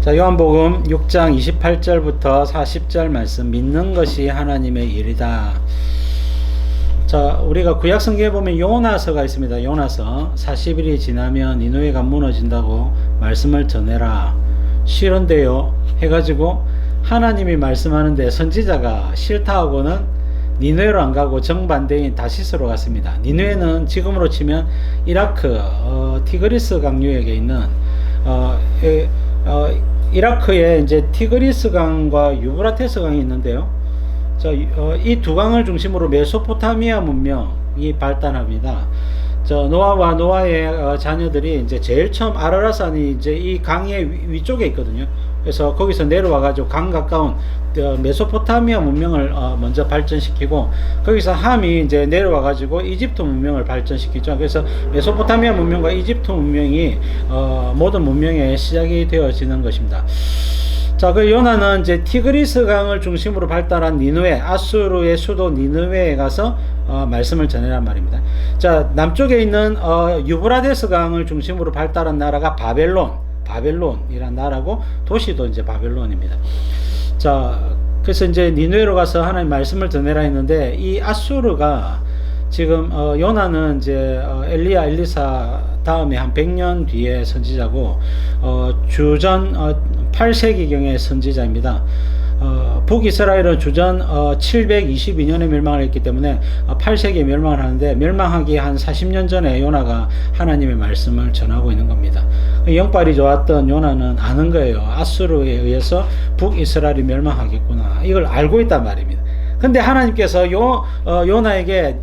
자, 요한복음 6장 28절부터 40절 말씀, 믿는 것이 하나님의 일이다. 자, 우리가 구약 성경에 보면 요나서가 있습니다. 요나서 40일이 지나면 니느웨가 무너진다고 말씀을 전해라. 싫은데요 해가지고 하나님이 말씀하는데 선지자가 싫다 하고는 니느웨로 안 가고 정반대인 다시스로 갔습니다. 니느웨는 지금으로 치면 이라크 티그리스 강유역에 있는 이라크에 이제 티그리스 강과 유브라테스 강이 있는데요. 자, 이 두 강을 중심으로 메소포타미아 문명이 발달합니다. 노아와 노아의 자녀들이 이제 제일 처음 아라라산이 이제 이 강의 위쪽에 있거든요. 그래서 거기서 내려와 가지고 강 가까운 메소포타미아 문명을 먼저 발전시키고, 거기서 함이 이제 내려와 가지고 이집트 문명을 발전시키죠. 그래서 메소포타미아 문명과 이집트 문명이 모든 문명의 시작이 되어지는 것입니다. 자, 그 요나는 이제 티그리스 강을 중심으로 발달한 니느웨, 아수르의 수도 니느웨에 가서 말씀을 전해란 말입니다. 자, 남쪽에 있는 유브라데스 강을 중심으로 발달한 나라가 바벨론이란 나라고, 도시도 이제 바벨론입니다. 자, 그래서 이제 니느웨로 가서 하나님 말씀을 전해라 했는데, 이 아수르가 지금 요나는 이제 엘리사 다음에 한 100년 뒤에 선지자고, 주전 8세기경의 선지자입니다. 북이스라엘은 주전 722년에 멸망을 했기 때문에 8세기에 멸망을 하는데, 멸망하기 한 40년 전에 요나가 하나님의 말씀을 전하고 있는 겁니다. 영빨이 좋았던 요나는 아는 거예요. 아수르에 의해서 북이스라엘이 멸망하겠구나, 이걸 알고 있단 말입니다. 근데 하나님께서 요나에게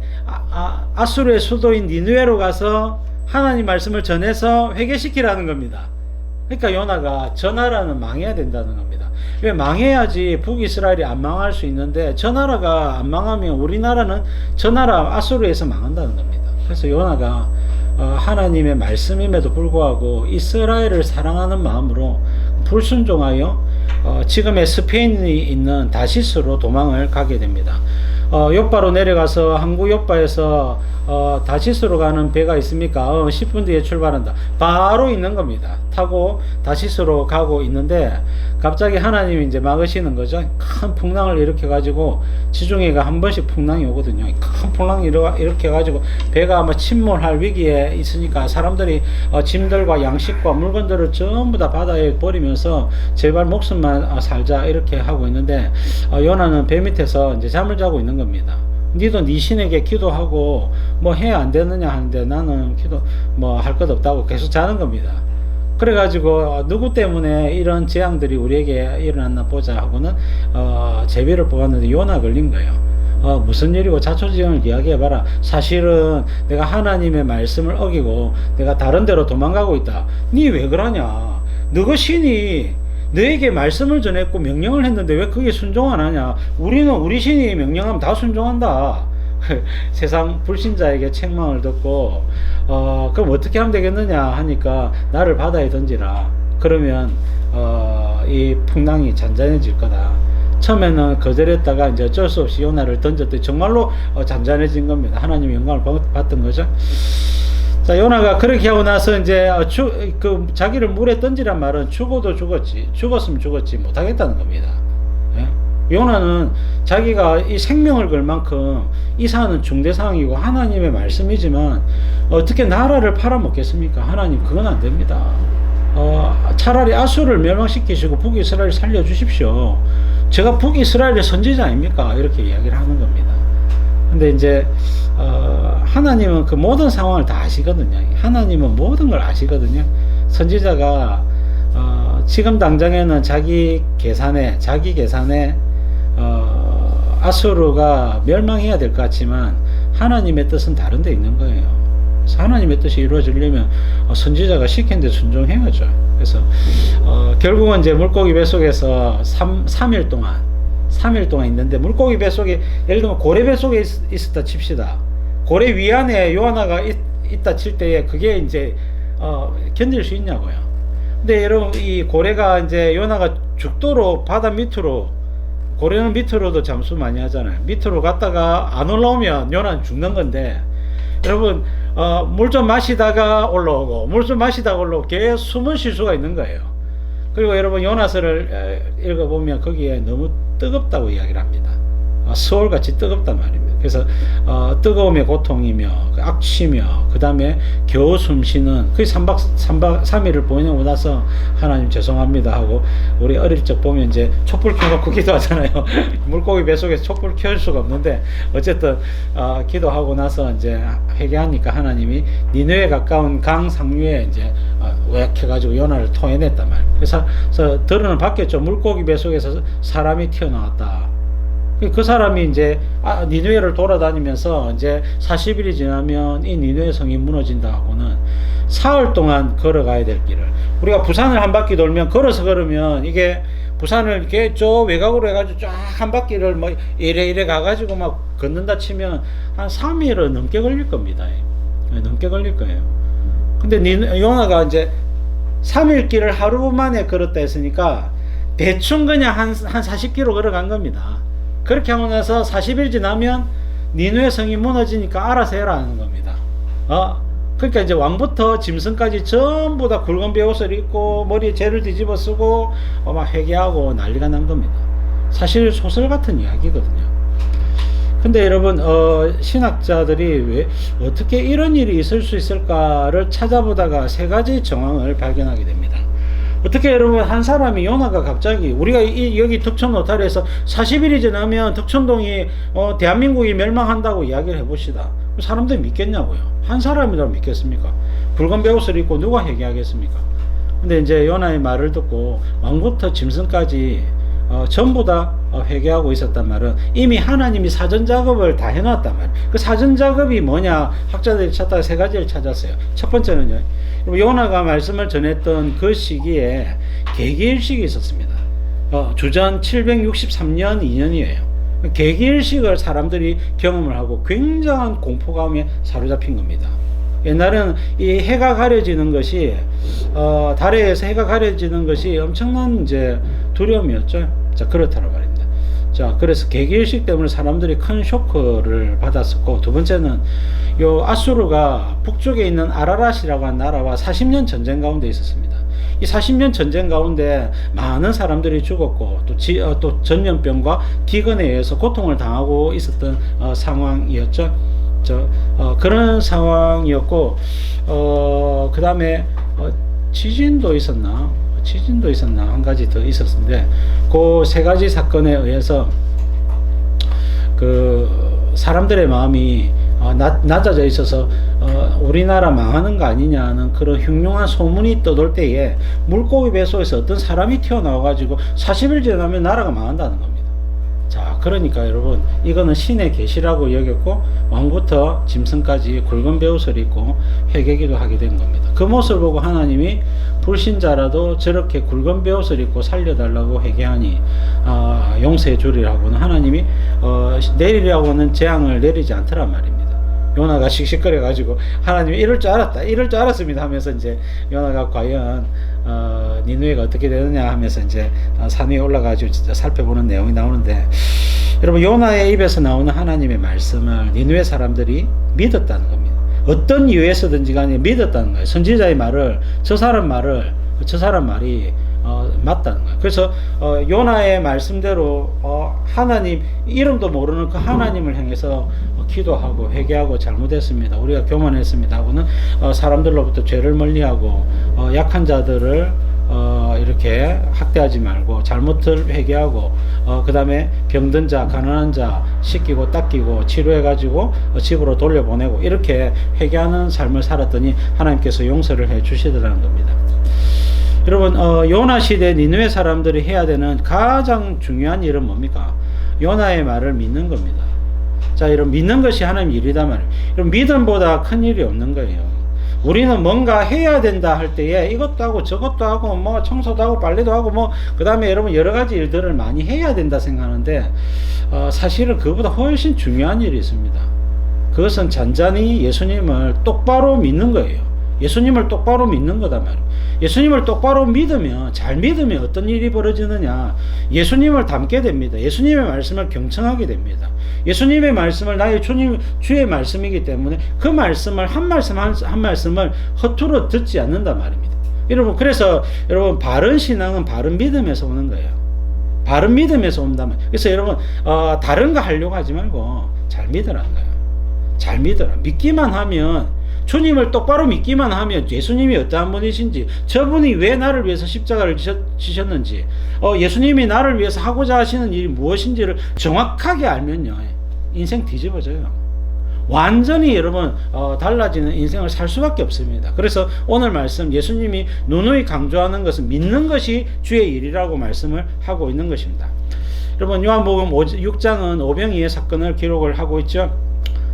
아수르의 수도인 니느웨로 가서 하나님 말씀을 전해서 회개시키라는 겁니다. 그러니까 요나가 저 나라는 망해야 된다는 겁니다. 왜 망해야지 북이스라엘이 안 망할 수 있는데, 저 나라가 안 망하면 우리나라는 저 나라 아수르에서 망한다는 겁니다. 그래서 요나가 하나님의 말씀임에도 불구하고 이스라엘을 사랑하는 마음으로 불순종하여 지금의 스페인이 있는 다시스로 도망을 가게 됩니다. 요바로 내려가서 항구 요바에서 다시스로 가는 배가 있습니까? 10분 뒤에 출발한다. 바로 있는 겁니다. 타고 다시스로 가고 있는데, 갑자기 하나님이 이제 막으시는 거죠. 큰 풍랑을 일으켜 가지고, 지중해가 한 번씩 풍랑이 오거든요. 큰 풍랑이 일으켜 가지고 배가 아마 침몰할 위기에 있으니까 사람들이 짐들과 양식과 물건들을 전부 다 바다에 버리면서 제발 목숨만 살자 이렇게 하고 있는데, 요나는 배 밑에서 이제 잠을 자고 있는 겁니다. 니도 니 신에게 기도하고 뭐 해 안 되느냐 하는데, 나는 기도 뭐 할 것 없다고 계속 자는 겁니다. 그래가지고 누구 때문에 이런 재앙들이 우리에게 일어났나 보자 하고는 제비를 뽑았는데 요나 걸린 거예요. 무슨 일이고 자초지종을 이야기해봐라. 사실은 내가 하나님의 말씀을 어기고 내가 다른 데로 도망가고 있다. 니 왜 그러냐? 너가 신이 너에게 말씀을 전했고 명령을 했는데 왜 그게 순종 안 하냐? 우리는 우리 신이 명령하면 다 순종한다. 세상 불신자에게 책망을 듣고 그럼 어떻게 하면 되겠느냐 하니까, 나를 바다에 던지라. 그러면 이 풍랑이 잔잔해질 거다. 처음에는 거절했다가 이제 어쩔 수 없이 요나를 던졌더니 정말로 잔잔해진 겁니다. 하나님의 영광을 받던 거죠. 자, 요나가 그렇게 하고 나서 이제 자기를 물에 던지란 말은 죽어도 죽었지, 죽었으면 죽었지 못하겠다는 겁니다. 예? 요나는 자기가 이 생명을 걸 만큼 이 사안은 중대 사항이고 하나님의 말씀이지만 어떻게 나라를 팔아먹겠습니까? 하나님, 그건 안 됩니다. 차라리 아수를 멸망시키시고 북이스라엘 살려주십시오. 제가 북이스라엘의 선지자 아닙니까? 이렇게 이야기를 하는 겁니다. 근데 이제 하나님은 그 모든 상황을 다 아시거든요. 하나님은 모든 걸 아시거든요. 선지자가 지금 당장에는 자기 계산에 아수르가 멸망해야 될 것 같지만, 하나님의 뜻은 다른 데 있는 거예요. 그래서 하나님의 뜻이 이루어지려면 선지자가 시킨 데 순종해야죠. 그래서 결국은 이제 물고기 뱃속에서 3일 동안 있는데, 물고기 뱃속에 예를 들면 고래 뱃속에 있었다 칩시다. 고래 위안에 요나가 있다 칠 때에 그게 이제 견딜 수 있냐고요. 근데 여러분, 이 고래가 이제 요나가 죽도록 바다 밑으로, 고래는 밑으로도 잠수 많이 하잖아요. 밑으로 갔다가 안 올라오면 요나는 죽는 건데, 여러분 물 좀 마시다가 올라오고 물 좀 마시다가 올라오고 계속 숨을 쉴 수가 있는 거예요. 그리고 여러분 요나서를 읽어보면 거기에 너무 뜨겁다고 이야기를 합니다. 서울같이 뜨겁단 말입니다. 그래서 뜨거움의 고통이며 악취며 그 다음에 겨우 숨쉬는 그 3일을 보내고 나서 하나님 죄송합니다 하고, 우리 어릴 적 보면 이제 촛불 켜놓고 기도하잖아요. 물고기 뱃속에서 촛불 켤 수가 없는데 어쨌든 기도하고 나서 이제 회개하니까 하나님이 니느웨 가까운 강 상류에 이제 외약해가지고 요나를 토해냈단 말이에요. 그래서 들어는 바뀌었죠. 물고기 뱃속에서 사람이 튀어나왔다. 그 사람이 이제 니느웨를 돌아다니면서 이제 40일이 지나면 이 니느웨 성이 무너진다 하고는 사흘 동안 걸어가야 될 길을, 우리가 부산을 한 바퀴 돌면 걸어서 걸으면 이게 부산을 이렇게 저 외곽으로 해가지고 쫙 한 바퀴를 뭐 이래 가가지고 막 걷는다 치면 한 3일은 넘게 걸릴 겁니다. 넘게 걸릴 거예요. 근데 요나가 이제 3일 길을 하루 만에 걸었다 했으니까 대충 그냥 한 40km 걸어간 겁니다. 그렇게 하고 나서 40일 지나면 니느웨 성이 무너지니까 알아서 해라 하는 겁니다. 그러니까 이제 왕부터 짐승까지 전부 다 굵은 베옷을 입고 머리에 재를 뒤집어 쓰고 막 회개하고 난리가 난 겁니다. 사실 소설 같은 이야기거든요. 근데 여러분 신학자들이 왜 어떻게 이런 일이 있을 수 있을까를 찾아보다가 세 가지 정황을 발견하게 됩니다. 어떻게 여러분, 한 사람이 요나가 갑자기, 우리가 여기 덕천 노탈에서 40일이 지나면 덕천동이 대한민국이 멸망한다고 이야기를 해봅시다. 사람들이 믿겠냐고요. 한 사람이라도 믿겠습니까? 붉은 베옷을 입고 누가 회개하겠습니까? 근데 이제 요나의 말을 듣고 왕부터 짐승까지 전부 다 회개하고 있었단 말은 이미 하나님이 사전 작업을 다 해놨단 말이에요. 그 사전 작업이 뭐냐, 학자들이 찾다가 세 가지를 찾았어요. 첫 번째는요, 요나가 말씀을 전했던 그 시기에 계기일식이 있었습니다. 주전 763년 2년이에요. 계기일식을 사람들이 경험을 하고 굉장한 공포감에 사로잡힌 겁니다. 옛날에는 이 해가 가려지는 것이 달에서 해가 가려지는 것이 엄청난 이제 두려움이었죠. 자, 그렇다는 말입니다. 자, 그래서 계기일식 때문에 사람들이 큰 쇼크를 받았었고, 두 번째는 요 아수르가 북쪽에 있는 아라랏이라고 한 나라와 40년 전쟁 가운데 있었습니다. 이 40년 전쟁 가운데 많은 사람들이 죽었고 또 전염병과 기근에 의해서 고통을 당하고 있었던 상황이었죠. 그런 상황이었고, 그 다음에 지진도 있었나 한 가지 더 있었는데, 그 세 가지 사건에 의해서 그 사람들의 마음이 낮아져 있어서 우리나라 망하는 거 아니냐는 그런 흉흉한 소문이 떠돌 때에 물고기 뱃속에서 어떤 사람이 튀어나와 가지고 40일 지나면 나라가 망한다는 겁니다. 자, 그러니까 여러분, 이거는 신의 계시라고 여겼고 왕부터 짐승까지 굵은 베옷을 입고 회개기도 하게 된 겁니다. 그 모습을 보고 하나님이 불신자라도 저렇게 굵은 베옷을 입고 살려달라고 회개하니 용서해 주리라고는 하나님이 내리라고는 재앙을 내리지 않더란 말입니다. 요나가 씩씩거려 가지고 하나님이 이럴 줄 알았습니다 하면서 이제 요나가 과연 니느웨가 어떻게 되느냐 하면서 이제 산 위에 올라가지고 진짜 살펴보는 내용이 나오는데, 여러분, 요나의 입에서 나오는 하나님의 말씀을 니느웨 사람들이 믿었다는 겁니다. 어떤 이유에서든지 간에 믿었다는 거예요. 선지자의 말을, 저 사람 말이 맞다는 거예요. 그래서 요나의 말씀대로 하나님, 이름도 모르는 그 하나님을 향해서 기도하고 회개하고 잘못했습니다, 우리가 교만했습니다 하고는 사람들로부터 죄를 멀리하고 약한 자들을 이렇게 학대하지 말고 잘못을 회개하고 그 다음에 병든 자, 가난한 자 씻기고 닦이고 치료해 가지고 집으로 돌려보내고 이렇게 회개하는 삶을 살았더니 하나님께서 용서를 해 주시더라는 겁니다. 여러분, 요나 시대 니느웨 사람들이 해야 되는 가장 중요한 일은 뭡니까? 요나의 말을 믿는 겁니다. 자, 이런 믿는 것이 하나님 일이다 말이에요. 여러분, 믿음보다 큰 일이 없는 거예요. 우리는 뭔가 해야 된다 할 때에 이것도 하고 저것도 하고 뭐 청소도 하고 빨래도 하고 뭐 그 다음에 여러분 여러 가지 일들을 많이 해야 된다 생각하는데 사실은 그보다 훨씬 중요한 일이 있습니다. 그것은 잔잔히 예수님을 똑바로 믿는 거예요. 예수님을 똑바로 믿는 거다 말이에요. 예수님을 똑바로 믿으면, 잘 믿으면 어떤 일이 벌어지느냐, 예수님을 닮게 됩니다. 예수님의 말씀을 경청하게 됩니다. 예수님의 말씀을 나의 주의 말씀이기 때문에 그 말씀을 한 말씀을 허투루 듣지 않는단 말입니다. 여러분, 그래서 여러분, 바른 신앙은 바른 믿음에서 오는 거예요. 바른 믿음에서 온다면. 그래서 여러분, 다른 거 하려고 하지 말고 잘 믿으라는 거예요. 잘 믿어라. 믿기만 하면, 주님을 똑바로 믿기만 하면 예수님이 어떠한 분이신지, 저분이 왜 나를 위해서 십자가를 지셨는지, 예수님이 나를 위해서 하고자 하시는 일이 무엇인지를 정확하게 알면요, 인생 뒤집어져요. 완전히 여러분 달라지는 인생을 살 수밖에 없습니다. 그래서 오늘 말씀, 예수님이 누누이 강조하는 것은 믿는 것이 주의 일이라고 말씀을 하고 있는 것입니다. 여러분, 요한복음 6장은 오병이의 사건을 기록을 하고 있죠.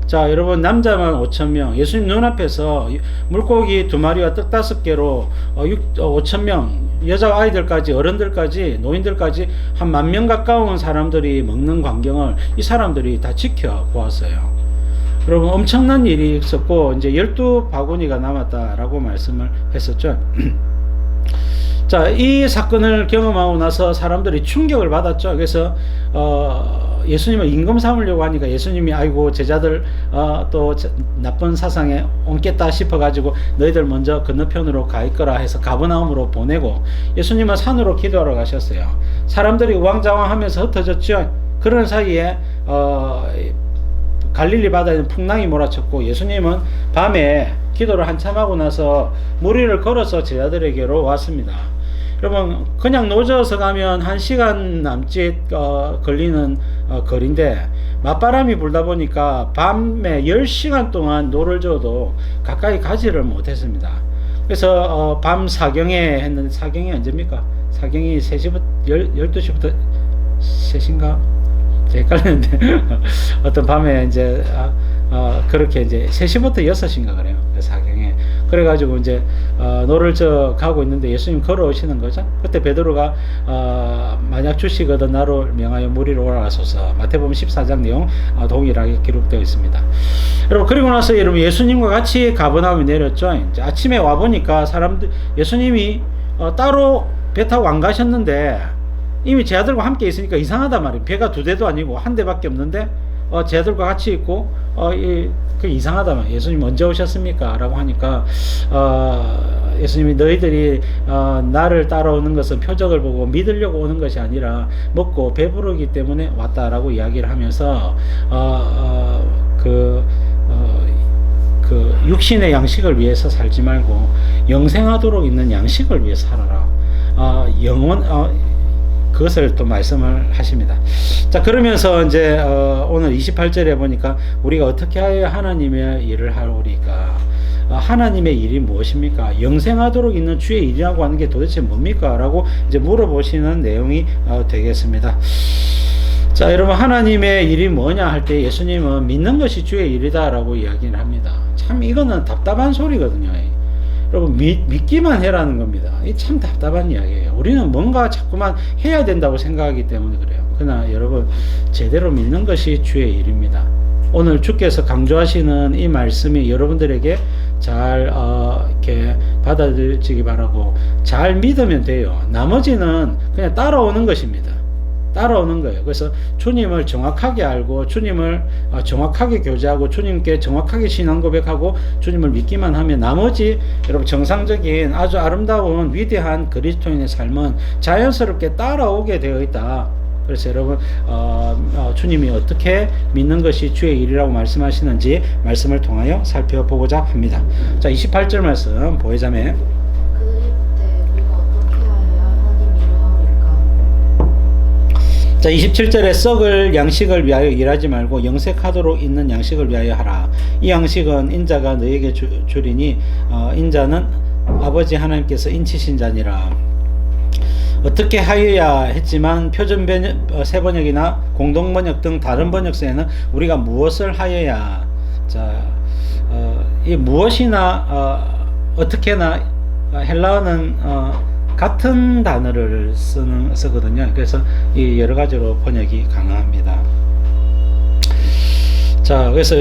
자, 여러분, 남자만 5,000명, 예수님 눈앞에서 물고기 2마리와 떡 5개로 5,000명, 여자 아이들까지, 어른들까지, 노인들까지 한 10,000명 가까운 사람들이 먹는 광경을 이 사람들이 다 지켜보았어요. 여러분, 엄청난 일이 있었고, 이제 12바구니가 남았다라고 말씀을 했었죠. 자, 이 사건을 경험하고 나서 사람들이 충격을 받았죠. 그래서 예수님을 임금 삼으려고 하니까 예수님이 아이고 제자들 또 나쁜 사상에 옮겠다 싶어가지고 너희들 먼저 건너편으로 가 있거라 해서 가버나움으로 보내고, 예수님은 산으로 기도하러 가셨어요. 사람들이 우왕좌왕하면서 흩어졌죠. 그런 사이에 갈릴리 바다에는 풍랑이 몰아쳤고, 예수님은 밤에 기도를 한참 하고 나서 무리를 걸어서 제자들에게로 왔습니다. 여러분, 그냥 노저어서 가면 1시간 남짓 걸리는 거리인데, 맞바람이 불다 보니까 밤에 10시간 동안 노를 저어도 가까이 가지를 못했습니다. 그래서 밤 사경에 했는데, 사경이 언제입니까? 사경이 3시부터 12시부터 3시인가? 헷갈리는데 어떤 밤에 이제 그렇게 이제 3시부터 6시인가 그래요. 사경에. 그래가지고 이제 노를 저 가고 있는데 예수님 걸어오시는 거죠. 그때 베드로가 만약 주시거든 나로 명하여 무리로 올라가소서, 마태복음 14장 내용 동일하게 기록되어 있습니다. 여러분, 그리고 나서 여러분, 예수님과 같이 가버나움에 내렸죠. 이제 아침에 와 보니까 사람들, 예수님이 따로 배 타고 안 가셨는데 이미 제자들과 함께 있으니까 이상하단 말이에요. 배가 2대도 아니고 1대밖에 없는데 제자들과 같이 있고 그 이상하단 말이에요. 예수님 언제 오셨습니까? 라고 하니까 예수님이 너희들이 나를 따라오는 것은 표적을 보고 믿으려고 오는 것이 아니라 먹고 배부르기 때문에 왔다라고 이야기를 하면서 그 육신의 양식을 위해서 살지 말고 영생하도록 있는 양식을 위해 살아라. 그것을 또 말씀을 하십니다. 자, 그러면서 이제 오늘 28절에 보니까 우리가 어떻게 하여 하나님의 일을 하오리까? 하나님의 일이 무엇입니까? 영생하도록 있는 주의 일이라고 하는 게 도대체 뭡니까? 라고 이제 물어보시는 내용이 되겠습니다. 자, 여러분, 하나님의 일이 뭐냐 할 때 예수님은 믿는 것이 주의 일이다 라고 이야기를 합니다. 참 이거는 답답한 소리거든요. 여러분, 믿기만 해라는 겁니다. 이 참 답답한 이야기예요. 우리는 뭔가 자꾸만 해야 된다고 생각하기 때문에 그래요. 그러나 여러분, 제대로 믿는 것이 주의 일입니다. 오늘 주께서 강조하시는 이 말씀이 여러분들에게 잘 이렇게 받아들여지기 바라고, 잘 믿으면 돼요. 나머지는 그냥 따라오는 것입니다. 따라오는 거예요. 그래서 주님을 정확하게 알고, 주님을 정확하게 교제하고, 주님께 정확하게 신앙 고백하고, 주님을 믿기만 하면 나머지 여러분 정상적인 아주 아름다운 위대한 그리스도인의 삶은 자연스럽게 따라오게 되어 있다. 그래서 여러분, 주님이 어떻게 믿는 것이 주의 일이라고 말씀하시는지 말씀을 통하여 살펴보고자 합니다. 자, 28절 말씀 보혜자매. 자, 27절에 썩을 양식을 위하여 일하지 말고 영색하도록 있는 양식을 위하여 하라. 이 양식은 인자가 너에게 주리니 인자는 아버지 하나님께서 인치신 자니라. 어떻게 하여야 했지만 표준 번역, 새 번역이나 공동 번역 등 다른 번역서에는 우리가 무엇을 하여야, 자, 이 무엇이나 어떻게나 헬라어는 같은 단어를 쓰거든요. 그래서 이 여러 가지로 번역이 가능합니다. 자, 그래서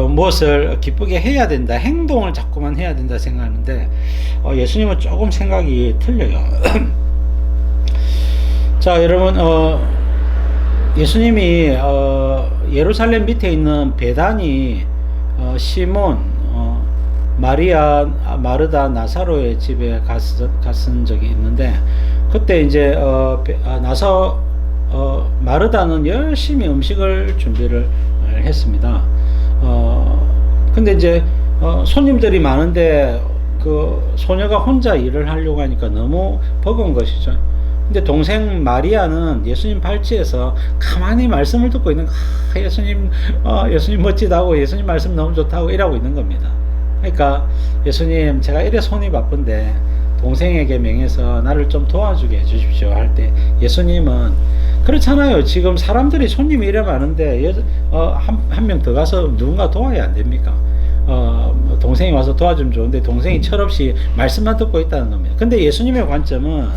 무엇을 기쁘게 해야 된다, 행동을 자꾸만 해야 된다 생각하는데 예수님은 조금 생각이 틀려요. 자, 여러분, 예수님이 예루살렘 밑에 있는 베다니 시몬 마리아, 마르다, 나사로의 집에 갔은 적이 있는데, 그때 이제 마르다는 열심히 음식을 준비를 했습니다. 근데 이제 손님들이 많은데 그 소녀가 혼자 일을 하려고 하니까 너무 버거운 것이죠. 근데 동생 마리아는 예수님 발치에서 가만히 말씀을 듣고 있는 예수님, 예수님 멋지다고, 예수님 말씀 너무 좋다고 이러고 있는 겁니다. 그러니까 예수님, 제가 이래 손이 바쁜데 동생에게 명해서 나를 좀 도와주게 해주십시오 할 때, 예수님은 그렇잖아요. 지금 사람들이 손님이 이래 많은데 한 명 더 가서 누군가 도와야 안 됩니까? 동생이 와서 도와주면 좋은데 동생이 철없이 말씀만 듣고 있다는 겁니다. 근데 예수님의 관점은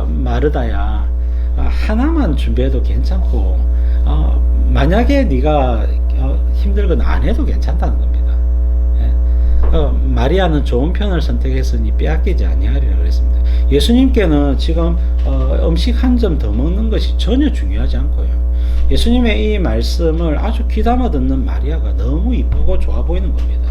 마르다야, 하나만 준비해도 괜찮고 만약에 네가 힘들거나 안 해도 괜찮다는 겁니다. 마리아는 좋은 편을 선택했으니 빼앗기지 아니하리라 그랬습니다. 예수님께는 지금 음식 한 점 더 먹는 것이 전혀 중요하지 않고요. 예수님의 이 말씀을 아주 귀담아 듣는 마리아가 너무 이쁘고 좋아 보이는 겁니다.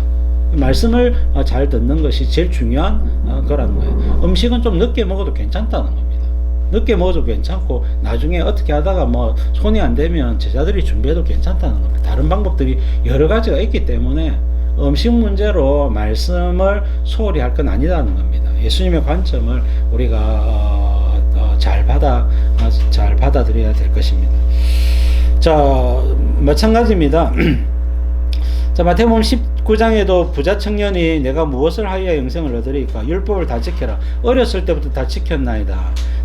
말씀을 잘 듣는 것이 제일 중요한 거라는 거예요. 음식은 좀 늦게 먹어도 괜찮다는 겁니다. 늦게 먹어도 괜찮고 나중에 어떻게 하다가 뭐 손이 안 되면 제자들이 준비해도 괜찮다는 겁니다. 다른 방법들이 여러 가지가 있기 때문에 음식 문제로 말씀을 소홀히 할 건 아니라는 겁니다. 예수님의 관점을 우리가 잘 받아들여야 될 것입니다. 자, 마찬가지입니다. 자, 마태복음 19장에도 부자 청년이 내가 무엇을 하여야 영생을 얻으리까? 율법을 다 지켜라. 어렸을 때부터 다 지켰나이다.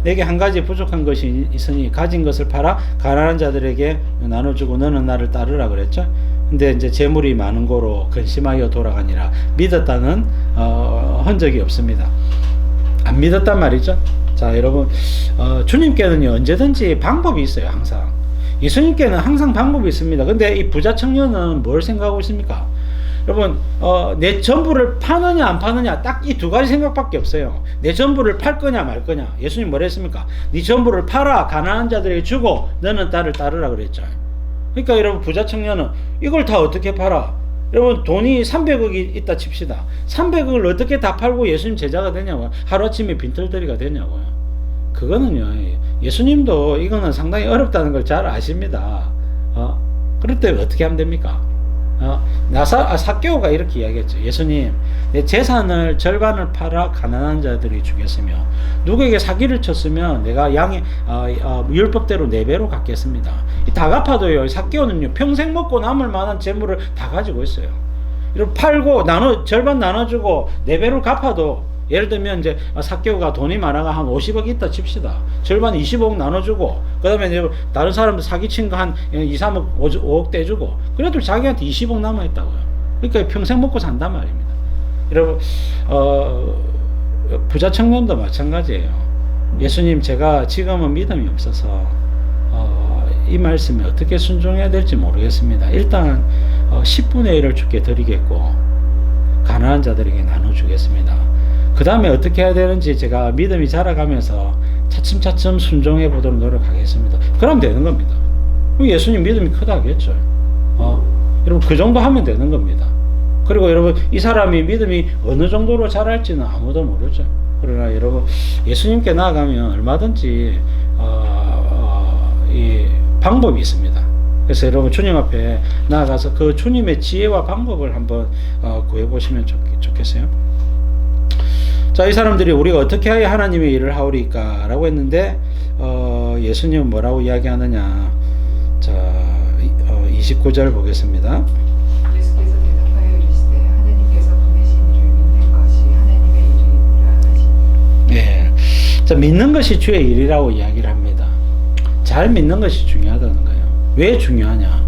내게 한 가지 부족한 것이 있으니 가진 것을 팔아 가난한 자들에게 나눠주고 너는 나를 따르라 그랬죠. 근데 이제 재물이 많은 고로 근심하여 돌아가니라. 믿었다는 흔적이 없습니다. 안 믿었단 말이죠. 자, 여러분, 주님께는요 언제든지 방법이 있어요. 항상 예수님께는 항상 방법이 있습니다. 근데 이 부자 청년은 뭘 생각하고 있습니까? 여러분, 내 전부를 파느냐 안 파느냐 딱 이 두 가지 생각밖에 없어요. 내 전부를 팔 거냐 말 거냐. 예수님 뭐라 했습니까? 네 전부를 팔아 가난한 자들에게 주고 너는 나를 따르라 그랬죠. 그러니까 여러분, 부자 청년은 이걸 다 어떻게 팔아? 여러분, 돈이 300억이 있다 칩시다. 300억을 어떻게 다 팔고 예수님 제자가 되냐고요? 하루아침에 빈털터리가 되냐고요? 그거는요, 예수님도 이거는 상당히 어렵다는 걸 잘 아십니다. 그럴 때 어떻게 하면 됩니까? 삭개오가 이렇게 이야기했죠. 예수님, 내 재산을 절반을 팔아 가난한 자들이 주겠으며 누구에게 사기를 쳤으면 내가 율법대로 4배로 갚겠습니다. 다 갚아도요, 삭개오는요 평생 먹고 남을 만한 재물을 다 가지고 있어요. 이렇게 팔고 절반 나눠주고 4배로 갚아도, 예를 들면 이제 삭개오가 돈이 많아가 한 50억 있다 칩시다. 절반 25억 나눠주고, 그 다음에 이제 다른 사람들 사기친 거 한 2, 3억, 5억 떼주고, 그래도 자기한테 20억 남아있다고요. 그러니까 평생 먹고 산단 말입니다. 여러분, 부자 청년도 마찬가지예요. 예수님, 제가 지금은 믿음이 없어서 이 말씀에 어떻게 순종해야 될지 모르겠습니다. 일단 10분의 1을 주께 드리겠고 가난한 자들에게 나눠주겠습니다. 그 다음에 어떻게 해야 되는지 제가 믿음이 자라가면서 차츰차츰 순종해 보도록 노력하겠습니다. 그럼 되는 겁니다. 예수님 믿음이 크다겠죠. 여러분, 그 정도 하면 되는 겁니다. 그리고 여러분, 이 사람이 믿음이 어느 정도로 자랄지는 아무도 모르죠. 그러나 여러분, 예수님께 나아가면 얼마든지 이 방법이 있습니다. 그래서 여러분, 주님 앞에 나아가서 그 주님의 지혜와 방법을 한번 구해보시면 좋겠어요. 자, 이 사람들이 우리가 어떻게 하여 하나님의 일을 하오리까 라고 했는데 예수님은 뭐라고 이야기하느냐. 자, 29절 보겠습니다. 예수께서 대답하여 이르시되 하나님께서 보내신 이를 믿는 것이 하나님의 일이라 하시니. 네. 자, 믿는 것이 주의 일이라고 이야기를 합니다. 잘 믿는 것이 중요하다는 거예요. 왜 중요하냐?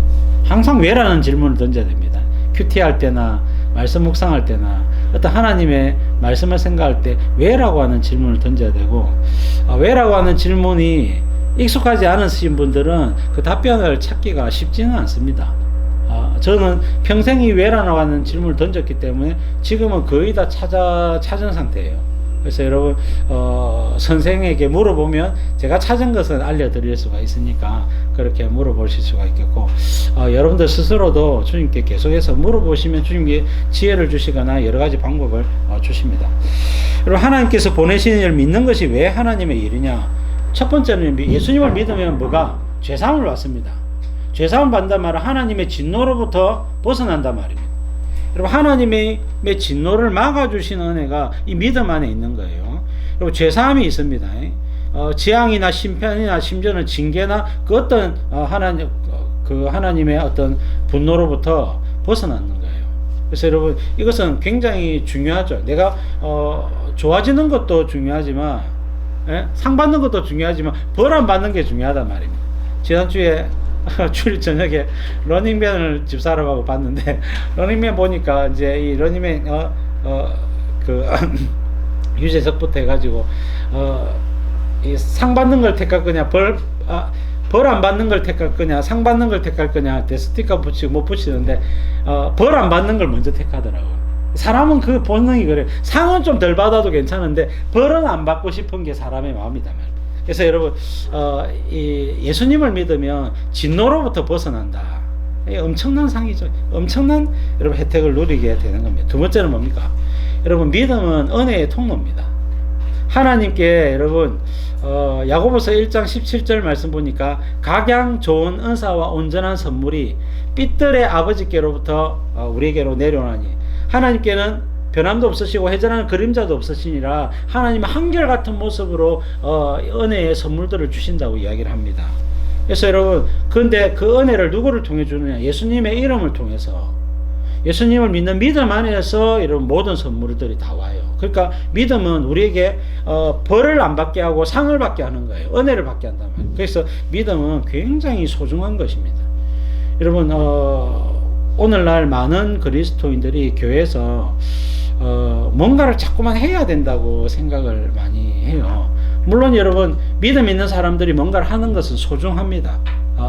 항상 왜라는 질문을 던져야 됩니다. 큐티 할 때나 말씀 묵상할 때나 어떤 하나님의 말씀을 생각할 때 왜라고 하는 질문을 던져야 되고, 왜라고 하는 질문이 익숙하지 않으신 분들은 그 답변을 찾기가 쉽지는 않습니다. 저는 평생이 왜라고 하는 질문을 던졌기 때문에 지금은 거의 다 찾은 상태예요. 그래서 여러분 선생에게 물어보면 제가 찾은 것은 알려드릴 수가 있으니까 그렇게 물어보실 수가 있겠고, 여러분들 스스로도 주님께 계속해서 물어보시면 주님께 지혜를 주시거나 여러 가지 방법을 주십니다. 그리고 하나님께서 보내신 일을 믿는 것이 왜 하나님의 일이냐? 첫 번째는 예수님을 믿으면 뭐가? 죄사함을 받습니다. 죄사함을 받는단 말은 하나님의 진노로부터 벗어난단 말입니다. 여러분, 하나님의 진노를 막아주시는 은혜가 이 믿음 안에 있는 거예요. 여러분, 죄사함이 있습니다. 재앙이나 심판이나 심지어는 징계나 그 어떤 하나님의 어떤 분노로부터 벗어나는 거예요. 그래서 여러분, 이것은 굉장히 중요하죠. 내가 좋아지는 것도 중요하지만, 상 받는 것도 중요하지만 벌 안 받는 게 중요하단 말입니다. 지난주에 주일 저녁에 러닝맨을 집사람하고 봤는데, 러닝맨 보니까 이제 이 러닝맨 유재석부터 해가지고 이 상 받는 걸 택할 거냐, 벌 안 받는 걸 택할 거냐, 상 받는 걸 택할 거냐, 스티커 붙이고 못 붙이는데 벌 안 받는 걸 먼저 택하더라고요. 사람은 그 본능이 그래요. 상은 좀 덜 받아도 괜찮은데 벌은 안 받고 싶은 게 사람의 마음이다 말이에요. 그래서 여러분, 이 예수님을 믿으면 진노로부터 벗어난다. 엄청난 상이죠. 엄청난 여러분 혜택을 누리게 되는 겁니다. 두 번째는 뭡니까? 여러분, 믿음은 은혜의 통로입니다. 하나님께 여러분, 야고보서 1장 17절 말씀 보니까 각양 좋은 은사와 온전한 선물이 삐뚤의 아버지께로부터 우리에게로 내려오나니, 하나님께는 변함도 없으시고 회전하는 그림자도 없으시니라 하나님은 한결같은 모습으로 은혜의 선물들을 주신다고 이야기를 합니다. 그래서 여러분, 근데 그 은혜를 누구를 통해 주느냐? 예수님의 이름을 통해서, 예수님을 믿는 믿음 안에서 이런 모든 선물들이 다 와요. 그러니까 믿음은 우리에게 벌을 안 받게 하고 상을 받게 하는 거예요. 은혜를 받게 한단 말이에요. 그래서 믿음은 굉장히 소중한 것입니다. 여러분, 오늘날 많은 그리스도인들이 교회에서 뭔가를 자꾸만 해야 된다고 생각을 많이 해요. 물론 여러분, 믿음 있는 사람들이 뭔가를 하는 것은 소중합니다.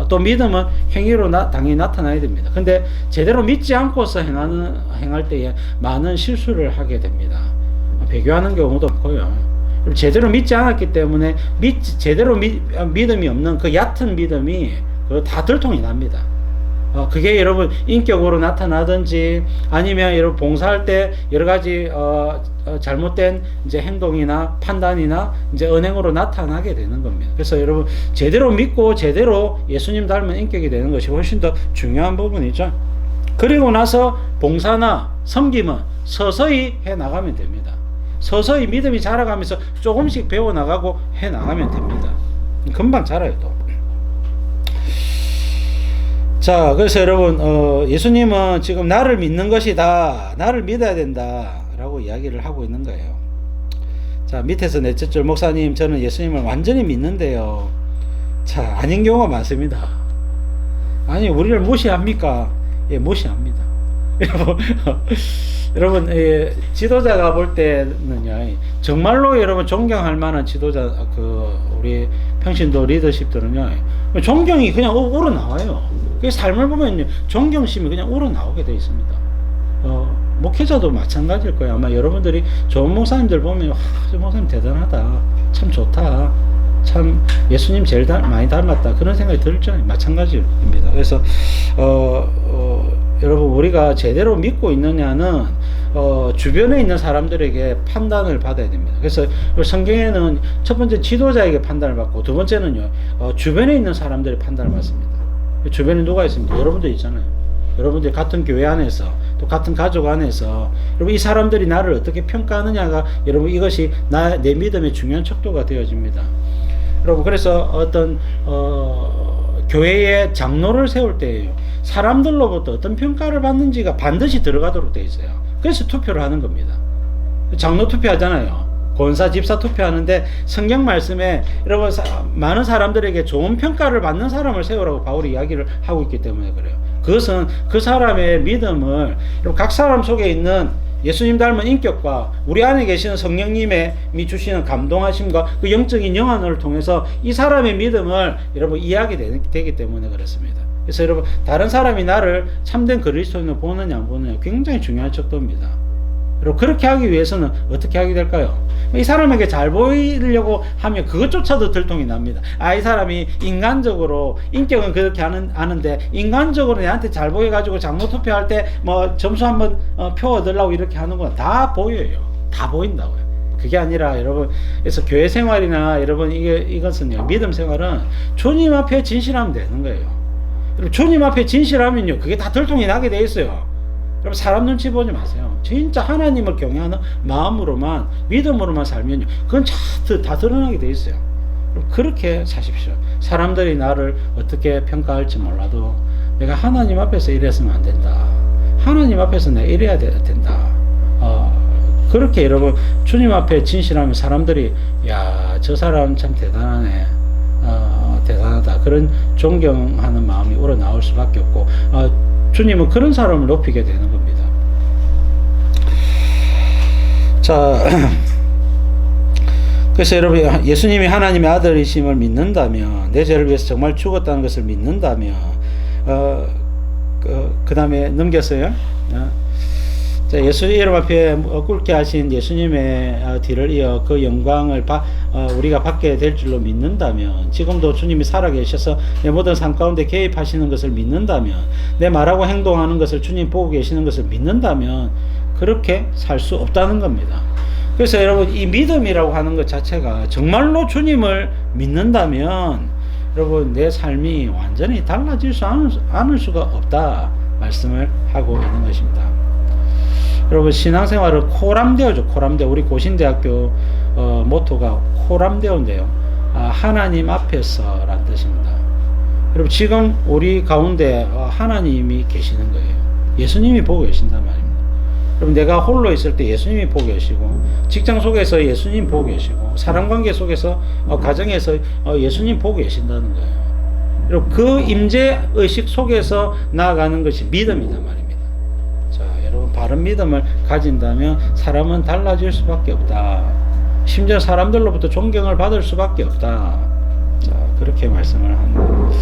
또 믿음은 행위로 당연히 나타나야 됩니다. 근데 제대로 믿지 않고서 행할 때에 많은 실수를 하게 됩니다. 배교하는 경우도 많고요. 제대로 믿지 않았기 때문에 제대로 믿음이 없는 그 얕은 믿음이 다 들통이 납니다. 그게 여러분 인격으로 나타나든지, 아니면 여러분 봉사할 때 여러 가지 잘못된 이제 행동이나 판단이나 이제 언행으로 나타나게 되는 겁니다. 그래서 여러분, 제대로 믿고 제대로 예수님 닮은 인격이 되는 것이 훨씬 더 중요한 부분이죠. 그리고 나서 봉사나 섬김은 서서히 해 나가면 됩니다. 서서히 믿음이 자라가면서 조금씩 배워 나가고 해 나가면 됩니다. 금방 자라요 또. 자, 그래서 여러분, 예수님은 지금 나를 믿는 것이다, 나를 믿어야 된다 라고 이야기를 하고 있는 거예요. 자, 밑에서 넷째 줄, 목사님 저는 예수님을 완전히 믿는데요. 자, 아닌 경우가 많습니다. 아니, 우리를 무시합니까? 예, 무시합니다. 여러분, 지도자가 볼 때는요, 정말로 여러분 존경할 만한 지도자, 우리 평신도 리더십들은요, 존경이 그냥 우러나와요. 그 삶을 보면 존경심이 그냥 우러나오게 되어 있습니다. 목회자도 마찬가지일 거예요. 아마 여러분들이 좋은 목사님들 보면, 저 목사님 대단하다, 참 좋다, 참 예수님 제일 많이 닮았다, 그런 생각이 들죠. 마찬가지입니다. 그래서 여러분, 우리가 제대로 믿고 있느냐는 주변에 있는 사람들에게 판단을 받아야 됩니다. 그래서 성경에는 첫 번째 지도자에게 판단을 받고, 두 번째는요, 주변에 있는 사람들의 판단을 받습니다. 주변에 누가 있습니까? 여러분들 있잖아요. 여러분들 같은 교회 안에서, 또 같은 가족 안에서 여러분, 이 사람들이 나를 어떻게 평가하느냐가 여러분, 이것이 내 믿음의 중요한 척도가 되어집니다. 여러분, 그래서 어떤 교회의 장로를 세울 때에요, 사람들로부터 어떤 평가를 받는지가 반드시 들어가도록 되어 있어요. 그래서 투표를 하는 겁니다. 장로 투표하잖아요. 권사, 집사 투표하는데 성경 말씀에 여러분, 많은 사람들에게 좋은 평가를 받는 사람을 세우라고 바울이 이야기를 하고 있기 때문에 그래요. 그것은 그 사람의 믿음을, 각 사람 속에 있는 예수님 닮은 인격과 우리 안에 계시는 성령님이 주시는 감동하심과 그 영적인 영안을 통해서 이 사람의 믿음을 여러분 이해하게 되기 때문에 그렇습니다. 그래서 여러분, 다른 사람이 나를 참된 그리스도인으로 보느냐 안 보느냐 굉장히 중요한 척도입니다. 그리고 그렇게 하기 위해서는 어떻게 하게 될까요? 이 사람에게 잘 보이려고 하면 그것조차도 들통이 납니다. 이 사람이 인간적으로, 인격은 그렇게 아는데 인간적으로 내한테 잘 보여가지고 장모 투표할 때 뭐 점수 한번 표 얻으려고 이렇게 하는 건 다 보여요. 다 보인다고요. 그게 아니라 여러분, 그래서 교회 생활이나 여러분 이것은요, 믿음 생활은 주님 앞에 진실하면 되는 거예요. 여러분, 주님 앞에 진실하면요, 그게 다 들통이 나게 돼 있어요. 여러분, 사람 눈치 보지 마세요. 진짜 하나님을 경외하는 마음으로만, 믿음으로만 살면요, 그건 다 드러나게 돼 있어요. 그렇게 사십시오. 사람들이 나를 어떻게 평가할지 몰라도 내가 하나님 앞에서 이랬으면 안 된다. 하나님 앞에서 내가 이래야 된다. 그렇게 여러분, 주님 앞에 진실하면 사람들이, 야, 저 사람 참 대단하네. 대단하다. 그런 존경하는 마음이 우러나올 수밖에 없고, 주님은 그런 사람을 높이게 되는 겁니다. 자, 그래서 여러분, 예수님이 하나님의 아들이심을 믿는다면, 내 죄를 위해서 정말 죽었다는 것을 믿는다면, 그 다음에 넘겼어요. 자, 예수 이름 앞에 꿇게 하신 예수님의 뒤를 이어 그 영광을 우리가 받게 될 줄로 믿는다면, 지금도 주님이 살아계셔서 내 모든 삶 가운데 개입하시는 것을 믿는다면, 내 말하고 행동하는 것을 주님 보고 계시는 것을 믿는다면 그렇게 살 수 없다는 겁니다. 그래서 여러분, 이 믿음이라고 하는 것 자체가 정말로 주님을 믿는다면 여러분, 내 삶이 완전히 달라질 수 않을 수가 없다 말씀을 하고 있는 것입니다. 여러분, 신앙생활을 코람데오죠. 코람데오. 우리 고신대학교 모토가 코람데오인데요. 하나님 앞에서 란 뜻입니다. 여러분, 지금 우리 가운데 하나님이 계시는 거예요. 예수님이 보고 계신단 말입니다. 여러분, 내가 홀로 있을 때 예수님이 보고 계시고, 직장 속에서 예수님 보고 계시고, 사람관계 속에서, 가정에서 예수님 보고 계신다는 거예요. 여러분, 그 임재의식 속에서 나아가는 것이 믿음이란 말입니다. 자, 여러분, 바른 믿음을 가진다면 사람은 달라질 수밖에 없다. 심지어 사람들로부터 존경을 받을 수밖에 없다. 자, 그렇게 말씀을 합니다.